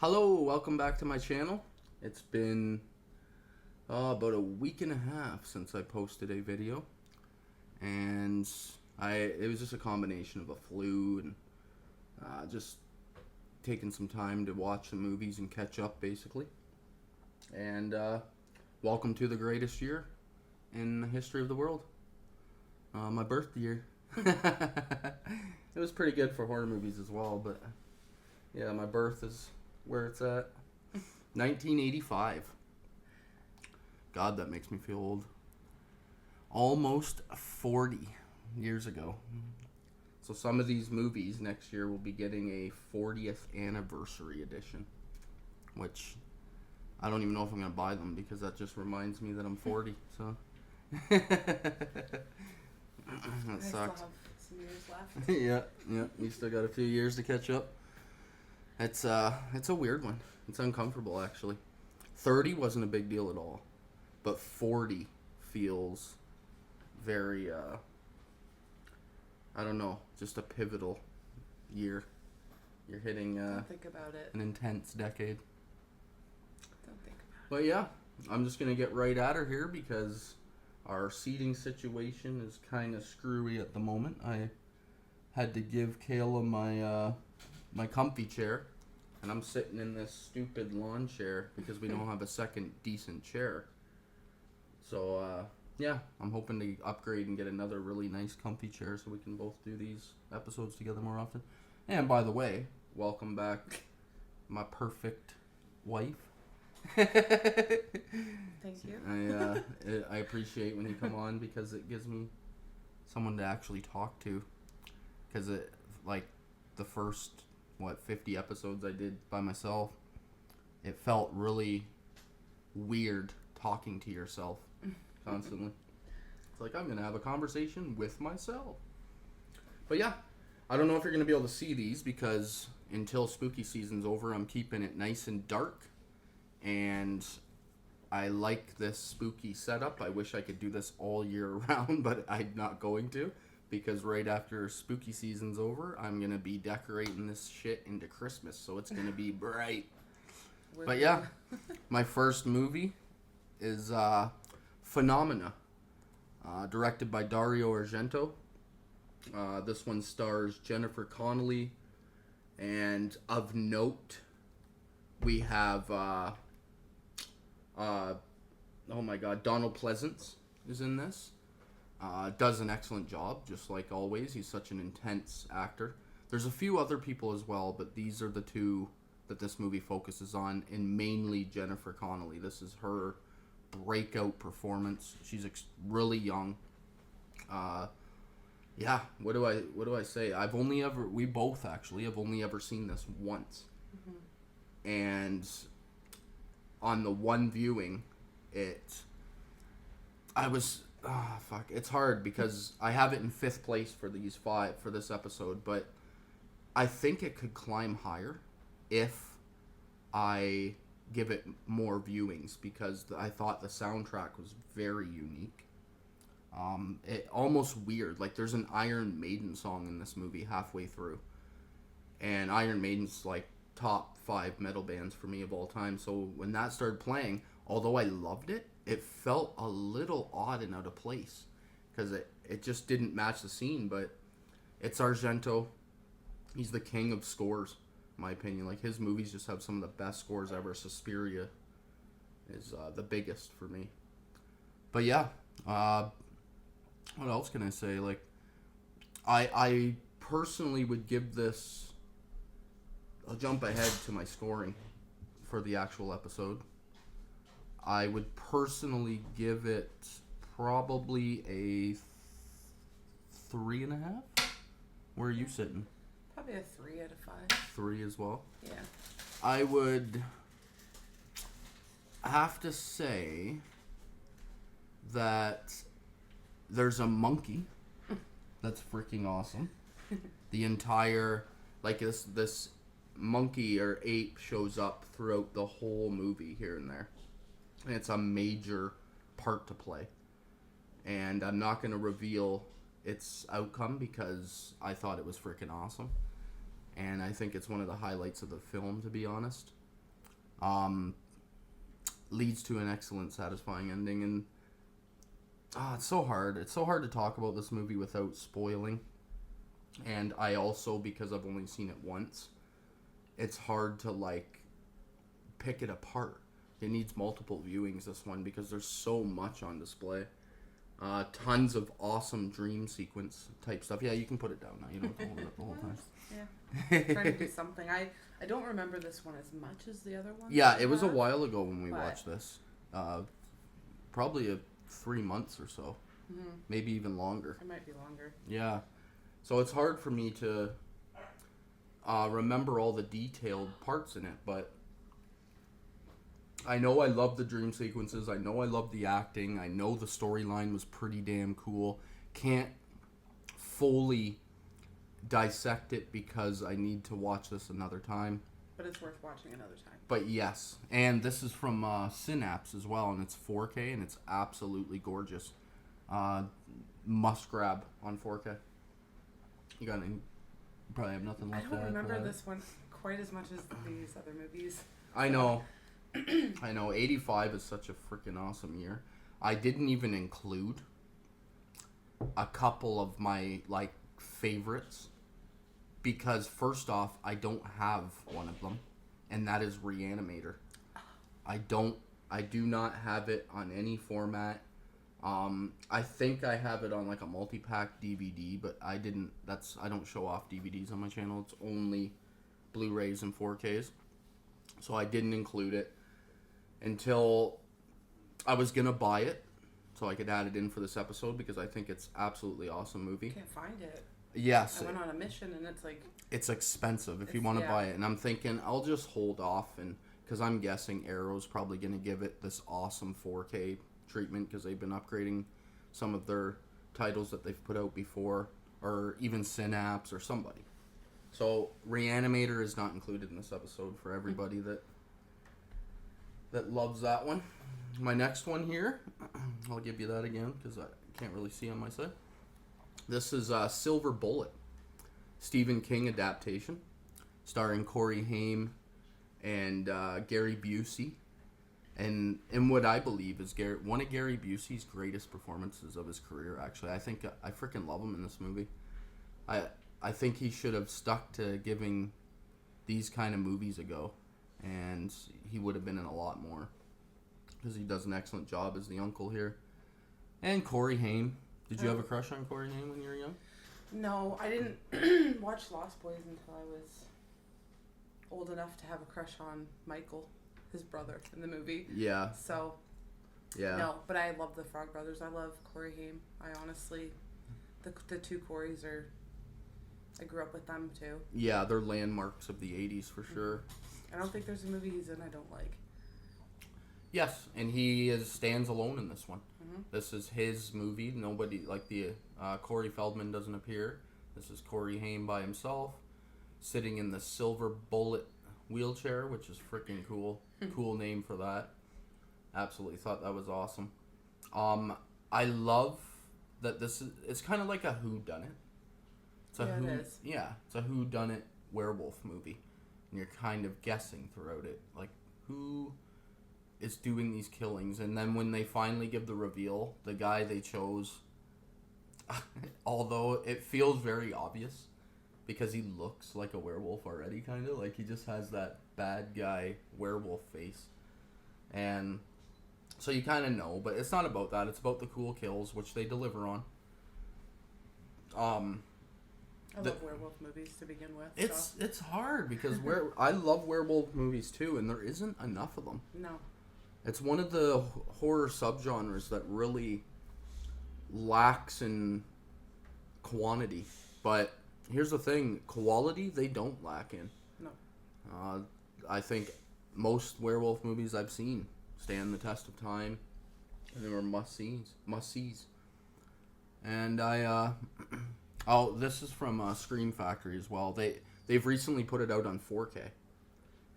Hello, welcome back to my channel. It's been about a week and a half since I posted a video, and it was just a combination of a flu and just taking some time to watch some movies and catch up, basically. And welcome to the greatest year in the history of the world, my birth year. It was pretty good for horror movies as well, but yeah, my birth is where it's at. 1985. God, that makes me feel old. Almost 40 years ago. So some of these movies next year will be getting a 40th anniversary edition, which I don't even know if I'm going to buy them because that just reminds me that I'm 40. So that I still sucks. have some years left. Yeah. You still got a few years to catch up. It's a weird one. It's uncomfortable, actually. 30 wasn't a big deal at all, but 40 feels very I don't know, just a pivotal year. You're hitting Don't think about it. an intense decade. Don't think about But yeah, I'm just gonna get right at her here because our seating situation is kind of screwy at the moment. I had to give Kayla my comfy chair, and I'm sitting in this stupid lawn chair because we don't have a second decent chair. So yeah, I'm hoping to upgrade and get another really nice comfy chair so we can both do these episodes together more often. And by the way, welcome back, my perfect wife. it. Thank you. I appreciate when you come on because it gives me someone to actually talk to. Because it, like, the first 50 episodes I did by myself, it felt really weird talking to yourself constantly. It's like I'm gonna have a conversation with myself. But yeah, I don't know if you're gonna be able to see these because until spooky season's over, I'm keeping it nice and dark. And I like this spooky setup. I wish I could do this all year round, but I'm not going to because right after spooky season's over, I'm going to be decorating this shit into Christmas, so it's going to be bright. But yeah, my first movie is Phenomena, directed by Dario Argento. This one stars Jennifer Connelly, and of note, we have oh my god, Donald Pleasance is in this. Does an excellent job, just like always. He's such an intense actor. There's a few other people as well, but these are the two that this movie focuses on, and mainly Jennifer Connelly. This is her breakout performance. She's really young. Yeah, what do I say? We both actually have only ever seen this once. Mm-hmm. And on the one viewing, it's hard because I have it in 5th place for these 5 for this episode, but I think it could climb higher if I give it more viewings because I thought the soundtrack was very unique. It almost weird, like there's an Iron Maiden song in this movie halfway through, and Iron Maiden's like top 5 metal bands for me of all time. So when that started playing, although I loved it, it felt a little odd and out of place because it just didn't match the scene. But it's Argento. He's the king of scores, in my opinion. Like, his movies just have some of the best scores ever. Suspiria is the biggest for me. But yeah, what else can I say? Like, I personally would give this... I'll jump ahead to my scoring for the actual episode. I would personally give it probably a 3.5. Where are you sitting? Probably a 3 out of 5. 3 as well? Yeah. I would have to say that there's a monkey that's freaking awesome. The entire, like, this monkey or ape shows up throughout the whole movie here and there. And it's a major part to play. And I'm not going to reveal its outcome because I thought it was freaking awesome. And I think it's one of the highlights of the film, to be honest. leads to an excellent, satisfying ending. And it's so hard. It's so hard to talk about this movie without spoiling. And I also, because I've only seen it once, it's hard to like pick it apart. It needs multiple viewings, this one, because there's so much on display. Tons of awesome dream sequence type stuff. Yeah, you can put it down now. You don't have to hold it up the whole time. Yeah. Trying to do something. I don't remember this one as much as the other one. Yeah, it was a while ago when we watched this. Probably 3 months or so. Mm-hmm. Maybe even longer. It might be longer. Yeah. So it's hard for me to remember all the detailed parts in it, but I know I love the dream sequences. I know I love the acting. I know the storyline was pretty damn cool. Can't fully dissect it because I need to watch this another time. But it's worth watching another time. But yes. And this is from Synapse as well, and it's 4K, and it's absolutely gorgeous. Must grab on 4K. You got any? Probably have nothing left. I don't remember this one quite as much as these other movies. I know. I know. 85 is such a freaking awesome year. I didn't even include a couple of my like favorites because first off, I don't have one of them, and that is Reanimator. I do not have it on any format. I think I have it on like a multi-pack DVD, but I don't show off DVDs on my channel. It's only Blu-rays and 4Ks. So I didn't include it until I was going to buy it so I could add it in for this episode because I think it's absolutely awesome movie. Can't find it. Yes. I went on a mission and it's like... It's expensive if you want to buy it. And I'm thinking I'll just hold off and because I'm guessing Arrow's probably going to give it this awesome 4K treatment because they've been upgrading some of their titles that they've put out before, or even Synapse or somebody. So Reanimator is not included in this episode for everybody that loves that one. My next one here, I'll give you that again because I can't really see on my side. This is Silver Bullet, Stephen King adaptation, starring Corey Haim and Gary Busey. And what I believe is one of Gary Busey's greatest performances of his career, actually. I think I freaking love him in this movie. I think he should have stuck to giving these kind of movies a go. And he would have been in a lot more. Because he does an excellent job as the uncle here. And Corey Haim. Did you have a crush on Corey Haim when you were young? No, I didn't watch Lost Boys until I was old enough to have a crush on Michael, his brother, in the movie. Yeah. So, yeah. No, but I love the Frog Brothers. I love Corey Haim. I honestly, the two Coreys are, I grew up with them too. Yeah, they're landmarks of the 80s for sure. I don't think there's a movie he's in I don't like. Yes, and he stands alone in this one. Mm-hmm. This is his movie. Nobody, like Corey Feldman doesn't appear. This is Corey Haim by himself, sitting in the Silver Bullet wheelchair, which is freaking cool. Cool name for that. Absolutely thought that was awesome. I love that it's kind of like a whodunit. It is. Yeah, it's a whodunit werewolf movie. And you're kind of guessing throughout it, like, who is doing these killings. And then when they finally give the reveal, the guy they chose, although it feels very obvious, because he looks like a werewolf already, kind of. Like, he just has that bad guy werewolf face. And so you kind of know, but it's not about that. It's about the cool kills, which they deliver on. I love werewolf movies to begin with. It's hard because I love werewolf movies too, and there isn't enough of them. No. It's one of the horror subgenres that really lacks in quantity. But here's the thing, quality they don't lack in. No. I think most werewolf movies I've seen stand the test of time, and they were must-sees. And this is from Scream Factory as well. They've recently put it out on 4K,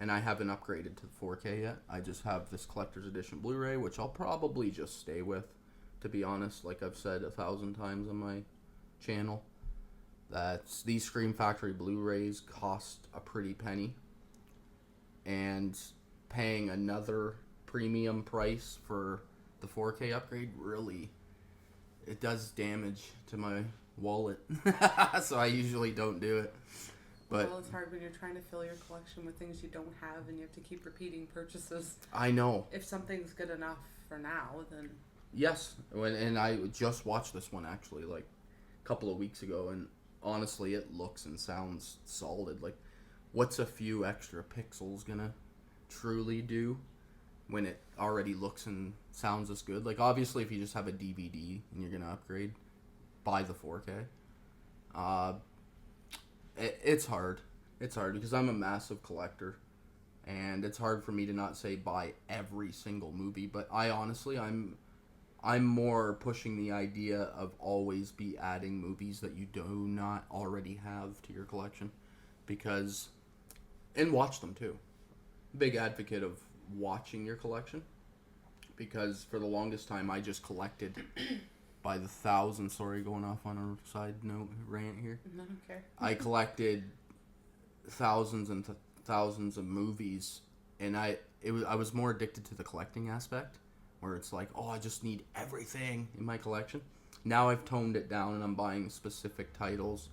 and I haven't upgraded to 4K yet. I just have this collector's edition Blu-ray, which I'll probably just stay with, to be honest. Like I've said 1,000 times on my channel, these Scream Factory Blu-rays cost a pretty penny, and paying another premium price for the 4K upgrade really, it does damage to my wallet. So I usually don't do it. But well, it's hard when you're trying to fill your collection with things you don't have and you have to keep repeating purchases. I know. If something's good enough for now, then... Yes. And I just watched this one actually like a couple of weeks ago, and honestly it looks and sounds solid. Like, what's a few extra pixels gonna truly do when it already looks and sounds as good? Like, obviously if you just have a DVD and you're gonna upgrade, buy the 4K. It's hard. It's hard because I'm a massive collector, and it's hard for me to not say buy every single movie. But I'm more pushing the idea of always be adding movies that you do not already have to your collection, because, and watch them too. Big advocate of watching your collection, because for the longest time I just collected by the thousands. Sorry, going off on a side note rant here. I don't care. I collected thousands and thousands of movies, and I was more addicted to the collecting aspect, where it's like, oh, I just need everything in my collection. Now I've toned it down, and I'm buying specific titles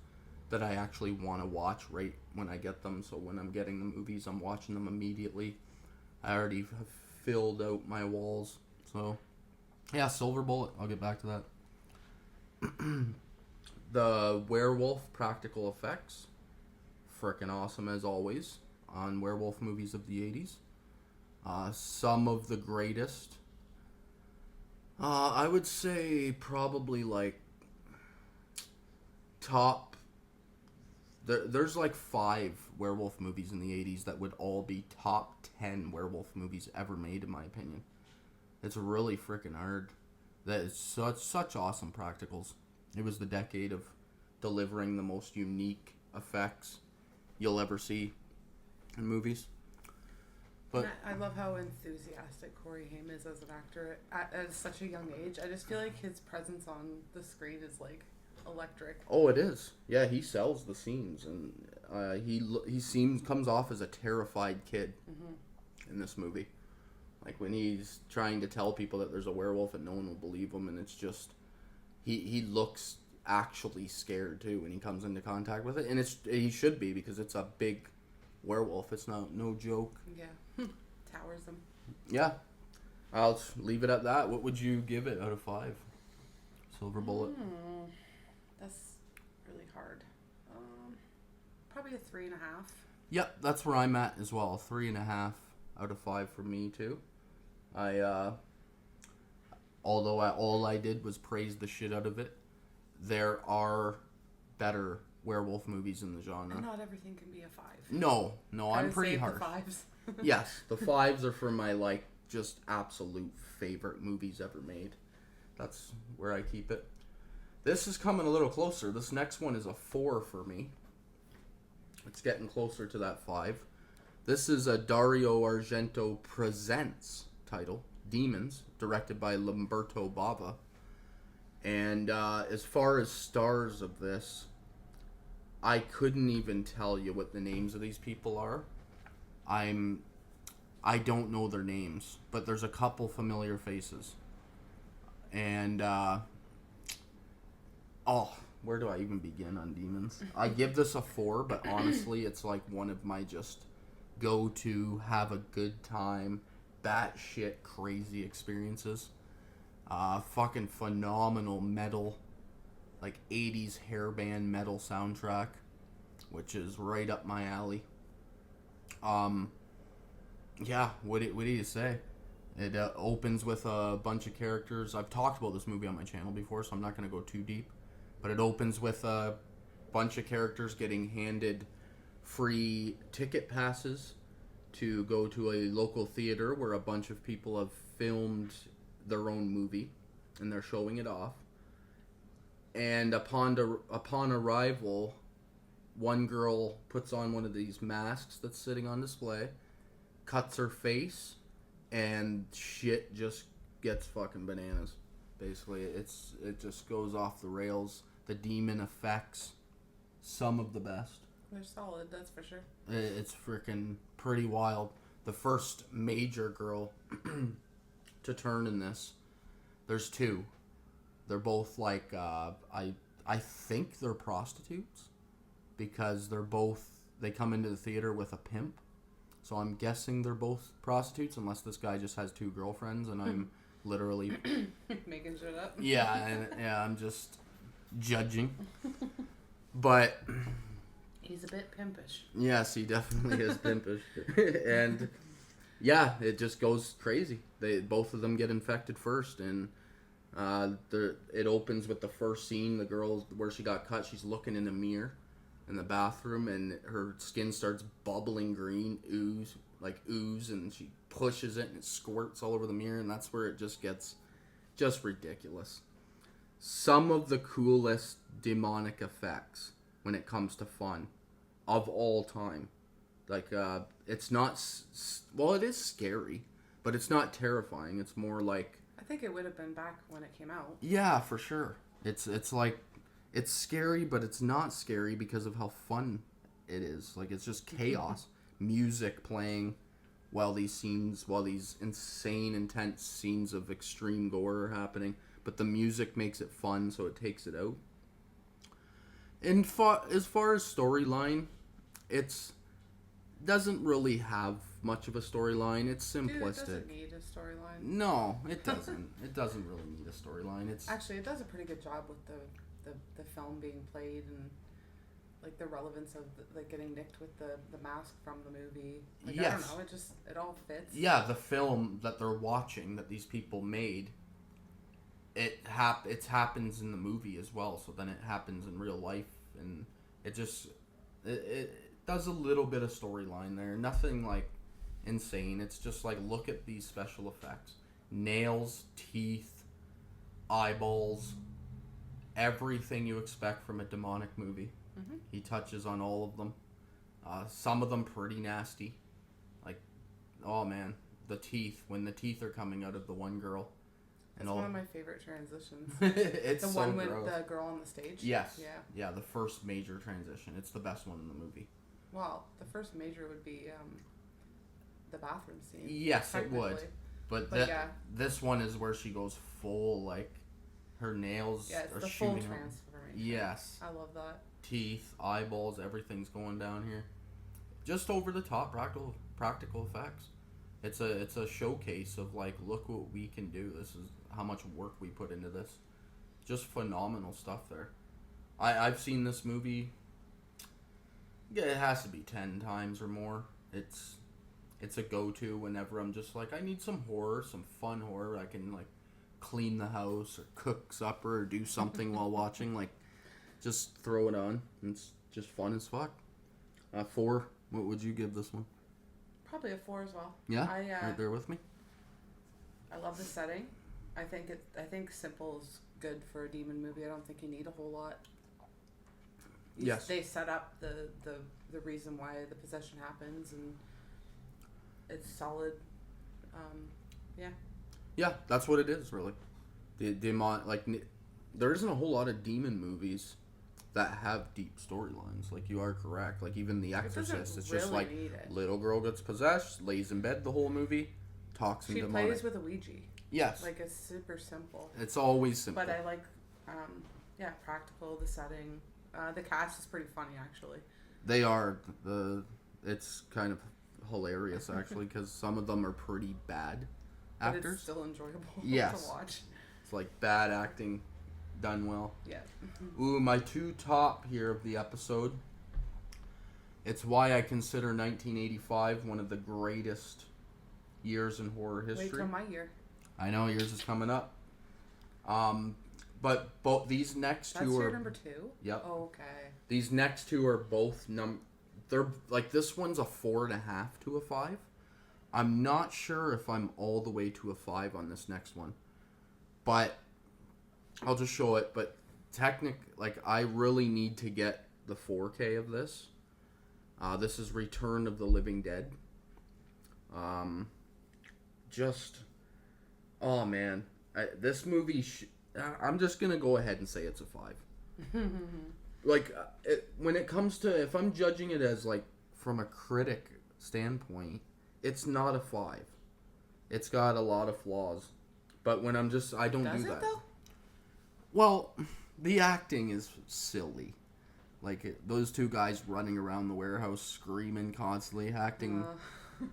that I actually want to watch right when I get them. So when I'm getting the movies, I'm watching them immediately. I already have filled out my walls. So yeah, Silver Bullet, I'll get back to that. The werewolf practical effects, frickin' awesome as always on werewolf movies of the 80s. Some of the greatest. I would say probably like top. There's like 5 werewolf movies in the 80s that would all be top 10 werewolf movies ever made, in my opinion. It's really frickin' hard. That is such awesome practicals. It was the decade of delivering the most unique effects you'll ever see in movies. But I love how enthusiastic Corey Haim is as an actor at such a young age. I just feel like his presence on the screen is like electric. oh, it is. Yeah, he sells the scenes, and comes off as a terrified kid in this movie. Like when he's trying to tell people that there's a werewolf and no one will believe him, and it's just he looks actually scared too when he comes into contact with it, and he should be, because it's a big werewolf. It's no joke. Yeah, towers him. Yeah, I'll leave it at that. What would you give it out of 5? Silver Bullet. That's really hard. Probably a 3.5. Yep, that's where I'm at as well. 3.5 out of 5 for me too. Although all I did was praise the shit out of it, there are better werewolf movies in the genre. And not everything can be a 5. No, I'm pretty hard. harsh. The 5s. Yes, the 5s are for my like just absolute favorite movies ever made. That's where I keep it. This is coming a little closer. This next one is a 4 for me. It's getting closer to that 5. This is a Dario Argento Presents title, Demons, directed by Lamberto Bava. And as far as stars of this, I couldn't even tell you what the names of these people are. I don't know their names, but there's a couple familiar faces. And where do I even begin on Demons? I give this a 4, but honestly, it's like one of my just go to have a good time, batshit crazy experiences. Fucking phenomenal metal, like 80s hairband metal soundtrack, which is right up my alley. Yeah, what do you say? It opens with a bunch of characters. I've talked about this movie on my channel before, so I'm not going to go too deep. But it opens with a bunch of characters getting handed free ticket passes to go to a local theater where a bunch of people have filmed their own movie, and they're showing it off. And upon arrival, one girl puts on one of these masks that's sitting on display, cuts her face, and shit just gets fucking bananas. Basically, it just goes off the rails. The demon effects, some of the best. They're solid, that's for sure. It's freaking pretty wild. the first major girl to turn in this. There's two. They're both like I think they're prostitutes because they come into the theater with a pimp. So I'm guessing they're both prostitutes unless this guy just has two girlfriends and I'm literally making shit up. I'm just judging. But he's a bit pimpish. yes, he definitely is pimpish. And yeah, it just goes crazy. Both of them get infected first, and it opens with the first scene. The girl where she got cut, she's looking in a mirror in the bathroom, and her skin starts bubbling green, ooze, and she pushes it and it squirts all over the mirror, and that's where it just gets just ridiculous. Some of the coolest demonic effects when it comes to fun of all time. Like, it's not, well, it is scary, but it's not terrifying. It's more like... I think it would have been back when it came out. Yeah, for sure. It's like, it's scary, but it's not scary because of how fun it is. Like, it's just chaos. Music playing while these insane, intense scenes of extreme gore are happening. But the music makes it fun, so it takes it out. And as far as storyline, it's... doesn't really have much of a storyline. It's simplistic. Dude, it doesn't need a storyline. No, it doesn't. It doesn't really need a storyline. It's actually, it does a pretty good job with the film being played and like the relevance of like getting nicked with the mask from the movie. Like, yes. I don't know. It all fits. Yeah, the film that they're watching that these people made. It happens in the movie as well. So then it happens in real life, and it just it does a little bit of storyline there. Nothing like insane. It's just like, look at these special effects. Nails, teeth, eyeballs, everything you expect from a demonic movie. Mm-hmm. He touches on all of them. Some of them pretty nasty. Like, oh man, the teeth. When the teeth are coming out of the one girl. It's one of my favorite transitions. It's the so one with gross. the girl on the stage? Yes. Yeah. Yeah, the first major transition. It's the best one in the movie. Well, the first major would be the bathroom scene. Yes, it would. But yeah. This one is where she goes full, like, her nails it's are the shooting full out. transformation. Yes. I love that. Teeth, eyeballs, everything's going down here. Just over the top practical effects. It's a showcase of, like, look what we can do. This is how much work we put into this. Just phenomenal stuff there. I've seen this movie. Yeah, it has to be 10 times or more. It's a go-to whenever I'm just like, I need some horror, some fun horror. I can, like, clean the house or cook supper or do something while watching. Like, just throw it on. It's just fun as fuck. 4. What would you give this one? Probably a 4 as well. Yeah? Right there with me? I love the setting. I think simple is good for a demon movie. I don't think you need a whole lot. Yes. They set up the reason why the possession happens, and it's solid. Yeah. Yeah, that's what it is, really. The demon, like, there isn't a whole lot of demon movies that have deep storylines. Like, you are correct. Like, even The Exorcist, it's really just like, little girl gets possessed, lays in bed the whole movie, talks in demonic. She plays with a Ouija. Yes. Like, it's super simple. It's always simple. But I like, practical, the setting. The cast is pretty funny, actually. They are. It's kind of hilarious, actually, because some of them are pretty bad actors. But it's still enjoyable yes. to watch. It's like bad acting done well. Yeah. Ooh, my 2 top here of the episode. It's why I consider 1985 one of the greatest years in horror history. Wait till my year. I know, yours is coming up. But both these next That's two are... your number 2? Yep. Oh, okay. These next two are both... They're, like, this one's a 4.5 to a 5. I'm not sure if I'm all the way to a 5 on this next one. But I'll just show it. But I really need to get the 4K of this. This is Return of the Living Dead. Oh man, this movie. I'm just gonna go ahead and say it's a 5. Like, when it comes to, if I'm judging it as, like, from a critic standpoint, it's not a 5. It's got a lot of flaws. But when I don't Does do it that. though? Well, the acting is silly. Like those two guys running around the warehouse screaming constantly, acting.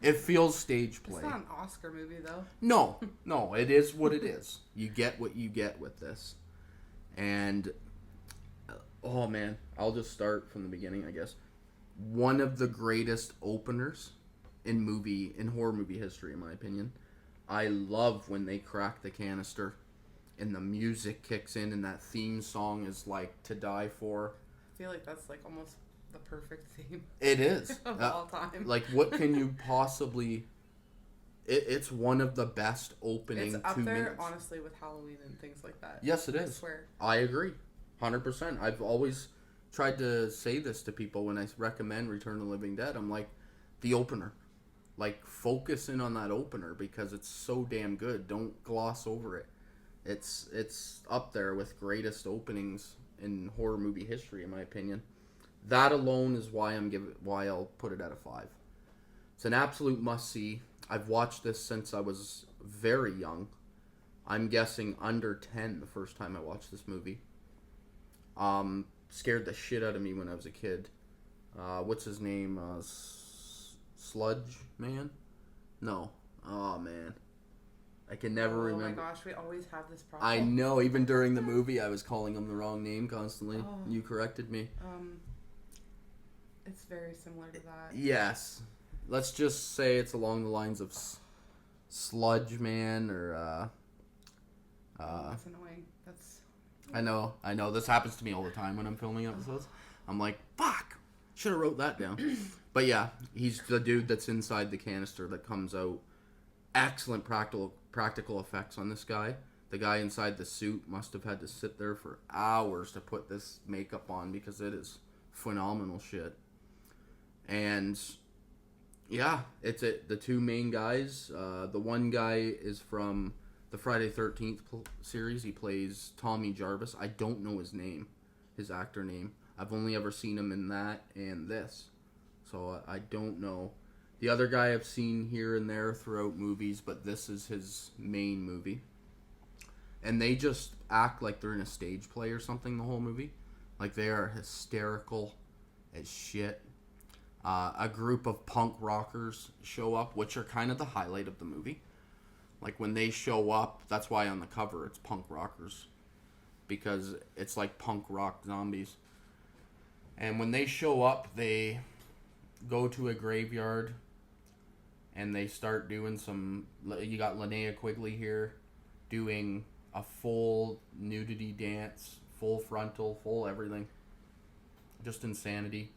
It feels stage play. It's not an Oscar movie though. No, it is what it is. You get what you get with this. And oh man, I'll just start from the beginning, I guess. One of the greatest openers in horror movie history, in my opinion. I love when they crack the canister and the music kicks in and that theme song is like to die for. I feel like that's like almost the perfect theme It is. of all time. Like, what can you possibly... It's one of the best opening it's up 2 there, minutes. honestly, with Halloween and things like that. Yes, it I is. swear. I agree. 100%. I've always tried to say this to people when I recommend Return of the Living Dead. I'm like, the opener. Like, focus in on that opener because it's so damn good. Don't gloss over it. It's up there with greatest openings in horror movie history, in my opinion. That alone is why I'll put it at a 5. It's an absolute must-see. I've watched this since I was very young. I'm guessing under 10 the first time I watched this movie. Scared the shit out of me when I was a kid. What's his name? Sludge Man? No. Oh, man. I can never remember. Oh my gosh, we always have this problem. I know. Even during the movie, I was calling him the wrong name constantly. Oh. You corrected me. It's very similar to that. Yes. Let's just say it's along the lines of Sludge Man or... That's annoying. That's... I know. This happens to me all the time when I'm filming episodes. I'm like, fuck! Should have wrote that down. But yeah, he's the dude that's inside the canister that comes out. Excellent practical effects on this guy. The guy inside the suit must have had to sit there for hours to put this makeup on because it is phenomenal shit. And yeah, the two main guys. The one guy is from the Friday 13th series. He plays Tommy Jarvis. I don't know his name, his actor name. I've only ever seen him in that and this. So I don't know. The other guy I've seen here and there throughout movies, but this is his main movie. And they just act like they're in a stage play or something the whole movie. Like they are hysterical as shit. A group of punk rockers show up, which are kind of the highlight of the movie. Like when they show up, that's why on the cover it's punk rockers. Because it's like punk rock zombies. And when they show up, they go to a graveyard and they start doing some... You got Linnea Quigley here doing a full nudity dance, full frontal, full everything. Just insanity.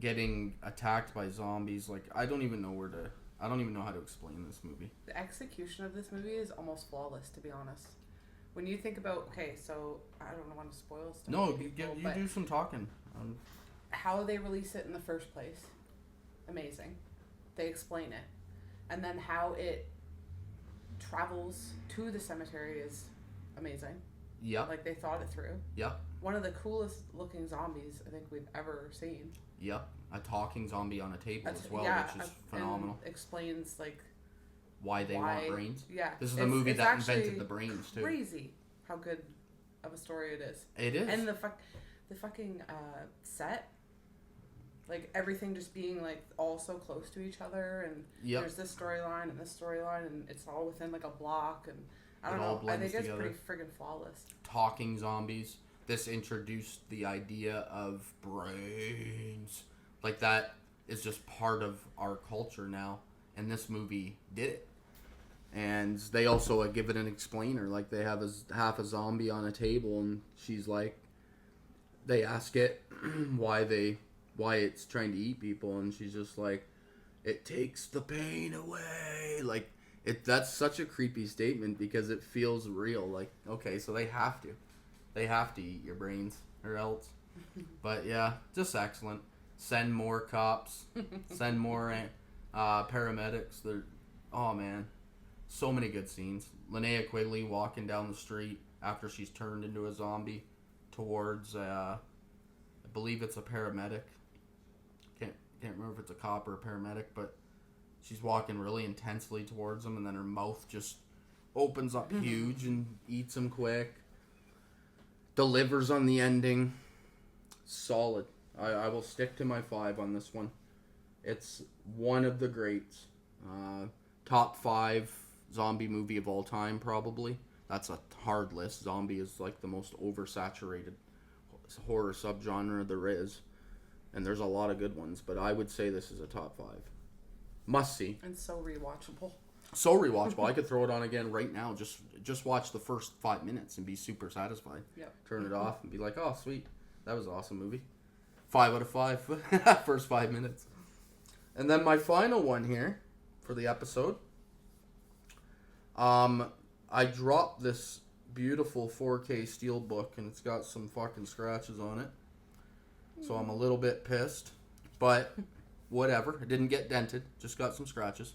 Getting attacked by zombies. Like, I don't even know how to explain this movie. The execution of this movie is almost flawless, to be honest. When you think about... Okay, so I don't want to spoil stuff. No, you do some talking. How they release it in the first place, amazing. They explain it. And then how it travels to the cemetery is amazing. Yep. Like, they thought it through. Yep. One of the coolest looking zombies I think we've ever seen. Yep. A talking zombie on a table as well, which is phenomenal. And explains, like... Why they want brains. Yeah. This is the movie that invented the brains, too. Crazy how good of a story it is. It is. And the fucking set... Like, everything just being, like, all so close to each other, and there's this storyline, and it's all within, like, a block, and I don't know. I think it's pretty friggin' flawless. Talking zombies. This introduced the idea of brains. Like, that is just part of our culture now, and this movie did it. And they also give it an explainer. Like, they have half a zombie on a table, and she's like... They ask it why it's trying to eat people, and she's just like, it takes the pain away. Like, that's such a creepy statement because it feels real. Like, okay, so they have to eat your brains or else. But yeah, just excellent. Send more cops, send more paramedics. Oh man, so many good scenes. Linnea Quigley walking down the street after she's turned into a zombie towards I believe it's a paramedic. Can't remember if it's a cop or a paramedic, but she's walking really intensely towards him, and then her mouth just opens up huge and eats him quick. Delivers on the ending. Solid. I will stick to my 5 on this one. It's one of the greats. Top 5 zombie movie of all time, probably. That's a hard list. Zombie is like the most oversaturated horror subgenre there is. And there's a lot of good ones, but I would say this is a top 5. Must see. And so rewatchable. So rewatchable. I could throw it on again right now. Just watch the first 5 minutes and be super satisfied. Yep. Turn it off and be like, oh, sweet. That was an awesome movie. 5 out of 5. First 5 minutes. And then my final one here for the episode. I dropped this beautiful 4K steelbook, and it's got some fucking scratches on it. So I'm a little bit pissed. But whatever. It didn't get dented. Just got some scratches.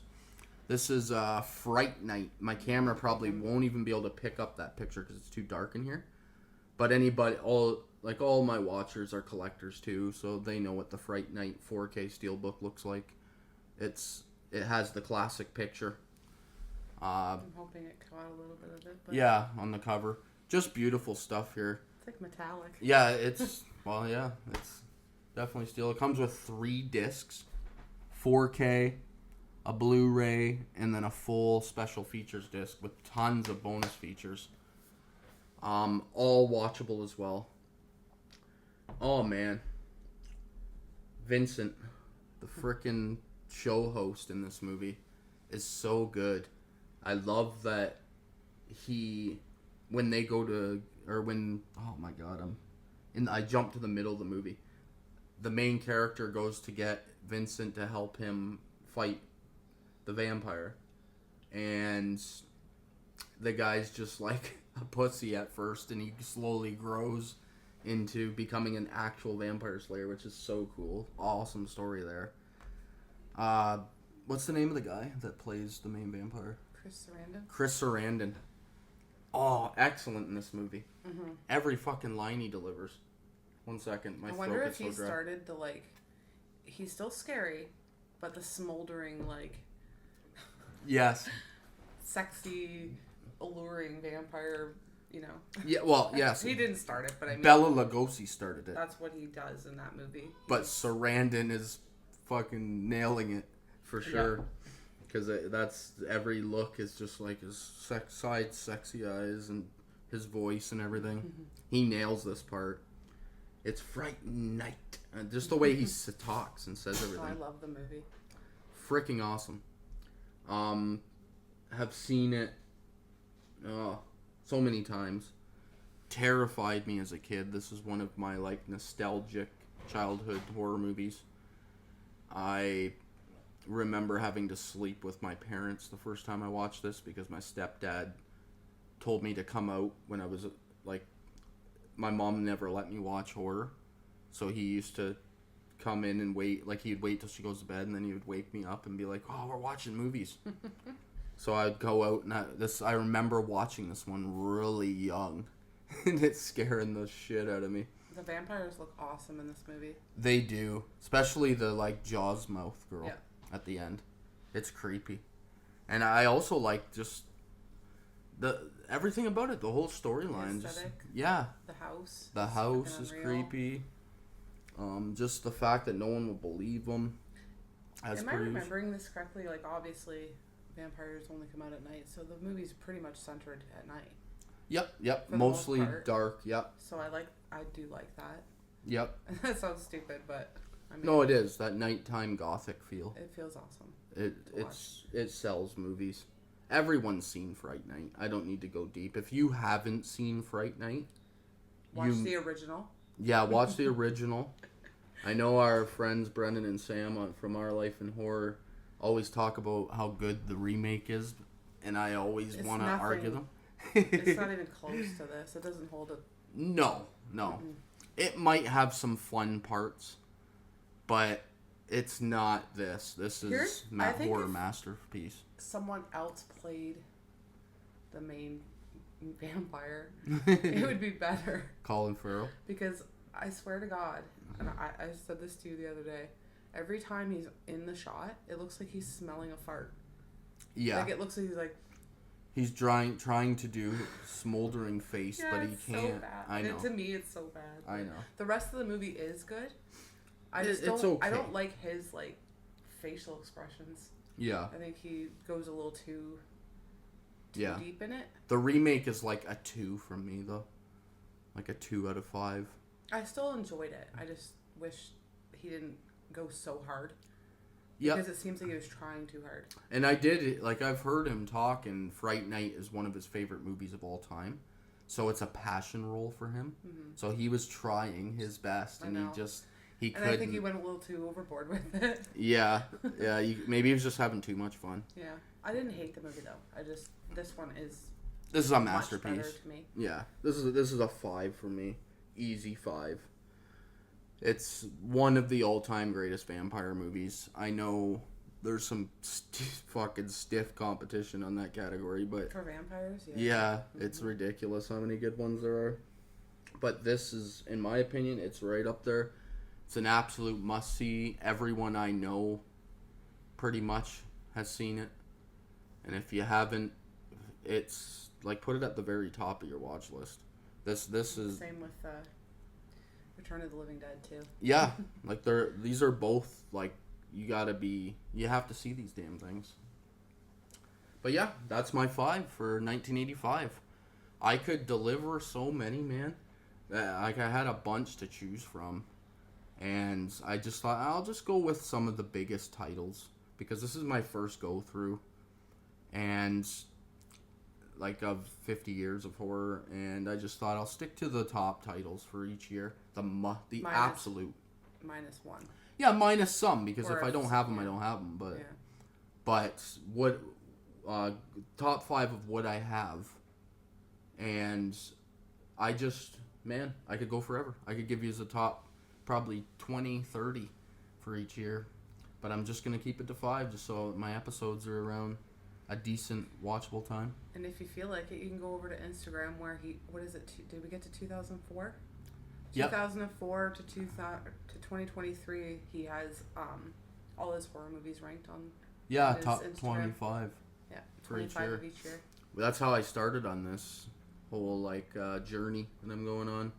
This is Fright Night. My camera probably won't even be able to pick up that picture because it's too dark in here. But anybody, all my watchers are collectors too, so they know what the Fright Night 4K steelbook looks like. It has the classic picture. I'm hoping it caught a little bit of it. But yeah, on the cover. Just beautiful stuff here. It's like metallic. Yeah, it's it's definitely steel. It comes with 3 discs, 4K, a Blu-ray, and then a full special features disc with tons of bonus features. All watchable as well. Oh man, Vincent, the frickin' show host in this movie, is so good. I love that when they go to, or when, oh my god, I jumped to the middle of the movie. The main character goes to get Vincent to help him fight the vampire, and the guy's just like a pussy at first, and he slowly grows into becoming an actual vampire slayer, which is so cool. Awesome story there. What's the name of the guy that plays the main vampire? Chris Sarandon. Oh, excellent in this movie. Mm-hmm. Every fucking line he delivers. One second, my throat gets so dry. I wonder if he started to he's still scary, but the smoldering yes, sexy, alluring vampire, Yeah, well, yes. He didn't start it, but I mean, Bela Lugosi started it. That's what he does in that movie. But Sarandon is fucking nailing it for sure. Because that's every look is just like his sexy eyes and his voice and everything. Mm-hmm. He nails this part. It's Fright Night. And just the way he talks and says everything. I love the movie. Freaking awesome. Have seen it so many times. Terrified me as a kid. This is one of my nostalgic childhood horror movies. I remember having to sleep with my parents the first time I watched this because my stepdad told me to come out when I was my mom never let me watch horror, so he used to come in and wait, he'd wait till she goes to bed, and then he would wake me up and be like, oh, we're watching movies. So I'd go out, and I remember watching this one really young, and it's scaring the shit out of me. The vampires look awesome in this movie. They do, especially the Jaws mouth girl at the end. It's creepy, and I also like just everything about it, the whole storyline. The house is creepy. Just the fact that no one will believe them. Am I remembering this correctly? Obviously, vampires only come out at night, so the movie's pretty much centered at night. Yep. Mostly dark. Yep. So I do like that. Yep. That sounds stupid, but I mean, no, it is that nighttime gothic feel. It feels awesome. It sells movies. Everyone's seen Fright Night. I don't need to go deep. If you haven't seen Fright Night, watch the original. Yeah, watch the original. I know our friends Brendan and Sam from Our Life in Horror always talk about how good the remake is, and I always want to argue them. It's not even close to this. It doesn't hold it. No. Mm-hmm. It might have some fun parts, but it's not this. This is horror masterpiece. Someone else played the main vampire, it would be better. Colin Farrell. Because I swear to God, and I said this to you the other day, every time he's in the shot, it looks like he's smelling a fart. Yeah. Like, it looks like he's like... He's trying to do smoldering face, but he can't. So bad. I know. To me, it's so bad. I know. The rest of the movie is good. It's okay. I don't like his, like, facial expressions. Yeah. I think he goes a little too deep in it. The remake is like a 2 from me, though. Like a 2 out of 5. I still enjoyed it. I just wish he didn't go so hard. Yeah. Because it seems like he was trying too hard. And I've heard him talk, and Fright Night is one of his favorite movies of all time. So it's a passion role for him. Mm-hmm. So he was trying his best, and he couldn't. I think he went a little too overboard with it. Yeah. Maybe he was just having too much fun. Yeah. I didn't hate the movie, though. This one is... This is a masterpiece. Much better to me. Yeah. This is a 5 for me. Easy 5. It's one of the all-time greatest vampire movies. I know there's some fucking stiff competition on that category, but... For vampires? Yeah, it's ridiculous how many good ones there are. But this is, in my opinion, it's right up there. It's an absolute must-see. Everyone I know pretty much has seen it. And if you haven't, it's, like, put it at the very top of your watch list. This is... Same with... Return of the Living Dead too. Yeah, like these are both like you have to see these damn things. But yeah, that's my 5 for 1985. I could deliver so many, man. Like I had a bunch to choose from, and I just thought I'll just go with some of the biggest titles because this is my first go through, and like of 50 years of horror, and I just thought I'll stick to the top titles for each year. The absolute -1. Yeah, minus some because if I don't have them, I don't have them. But what top 5 of what I have, and I could go forever. I could give you as a top probably 20, 30 for each year, but I'm just gonna keep it to 5 just so my episodes are around a decent watchable time. And if you feel like it, you can go over to Instagram where what is it? Did we get to 2004? Yep. 2004 to 2023, he has all his horror movies ranked on. Yeah, top Instagram. 25. Yeah, 25 of each year. That's how I started on this whole journey that I'm going on.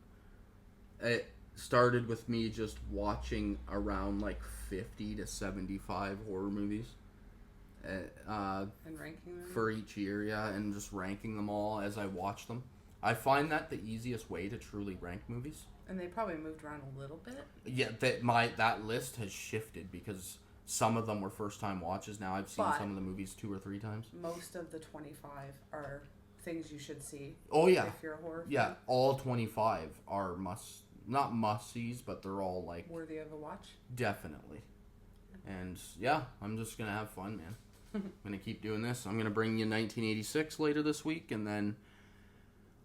It started with me just watching around 50 to 75 horror movies. And ranking them? For each year, yeah, and just ranking them all as I watch them. I find that the easiest way to truly rank movies. And they probably moved around a little bit. Yeah, that list has shifted because some of them were first-time watches. Now I've seen some of the movies 2 or 3 times. Most of the 25 are things you should see. Oh, yeah. If you're a horror fan. Yeah, all 25 are not must-sees, but they're all worthy of a watch? Definitely. And yeah, I'm just going to have fun, man. I'm going to keep doing this. I'm going to bring you 1986 later this week, and then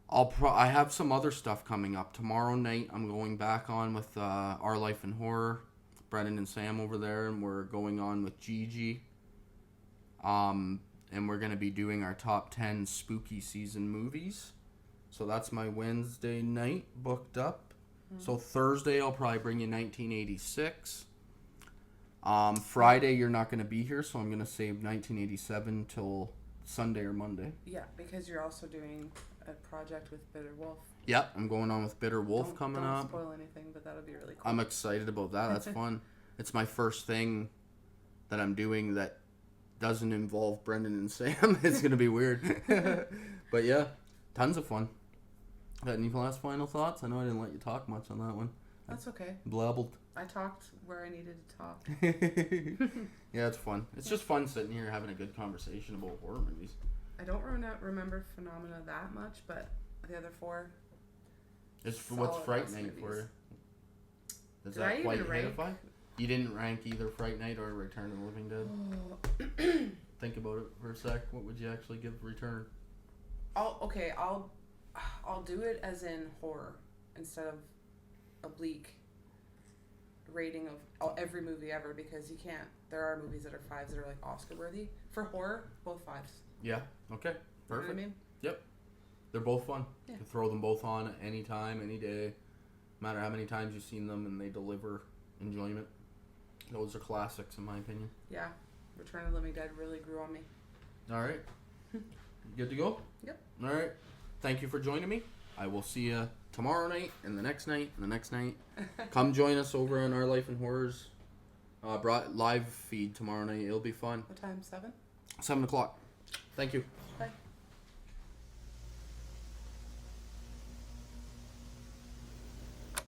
I have some other stuff coming up. Tomorrow night, I'm going back on with Our Life in Horror, Brendan and Sam over there, and we're going on with Gigi. And we're going to be doing our top 10 spooky season movies. So that's my Wednesday night booked up. Mm-hmm. So Thursday, I'll probably bring you 1986. Friday, you're not going to be here, so I'm going to save 1987 till Sunday or Monday. Yeah, because you're also doing a project with Bitter Wolf. Yep, I'm going on with Bitter Wolf coming up. Don't spoil anything, but that'll be really cool. I'm excited about that. That's fun. It's my first thing that I'm doing that doesn't involve Brendan and Sam. It's going to be weird. But yeah, tons of fun. Got any last final thoughts? I know I didn't let you talk much on that one. That's okay. Blabbled. I talked where I needed to talk. Yeah, it's fun. It's just fun sitting here having a good conversation about horror movies. I don't remember Phenomena that much, but the other 4. What's Fright Night for you? Does that quite identify? You didn't rank either Fright Night or Return of the Living Dead? Think about it for a sec. What would you actually give Return? I'll do it as in horror instead of oblique rating of every movie ever, because you can't. There are movies that are 5s that are Oscar worthy. For horror, both 5s. Yeah. Okay. Perfect. You know what I mean? Yep. They're both fun. Yeah. You can throw them both on at any time, any day, no matter how many times you've seen them, and they deliver enjoyment. Those are classics, in my opinion. Yeah. Return of the Living Dead really grew on me. All right. Good to go? Yep. All right. Thank you for joining me. I will see you tomorrow night and the next night and the next night. Come join us over on Our Life in Horrors live feed tomorrow night. It'll be fun. What time? 7? 7 o'clock. Thank you. Bye.